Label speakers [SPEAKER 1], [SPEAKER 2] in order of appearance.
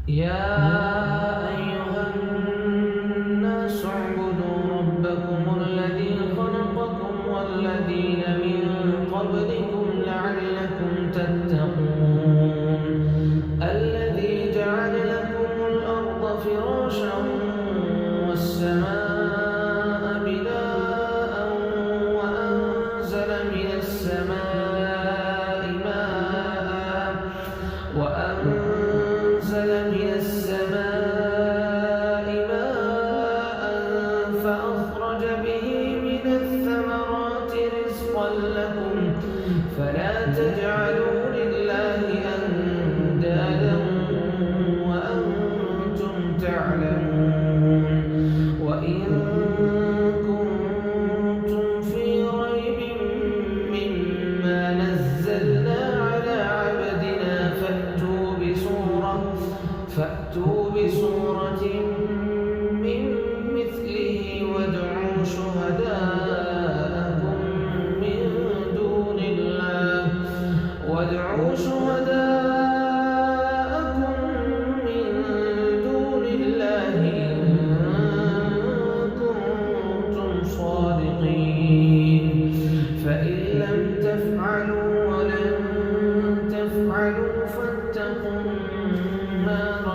[SPEAKER 1] يا أيها الناس اعبدوا ربكم الذي خلقكم والذين من قبلكم لعلكم تتقون الذي جعل لكم الأرض فراشا والسماء بناء وأنزل من السماء ماء فأخرج به من الثمرات رزقا لكم فلا تجعلوا لله أندادا وأنتم تعلمون وإن كنتم في ريب مما نزلنا على عبدنا فأتوا بسورة من مثله وادعوا شهداءكم من دون الله إن كنتم صادقين فإن لم تفعلوا ولن تفعلوا فاتقوا النار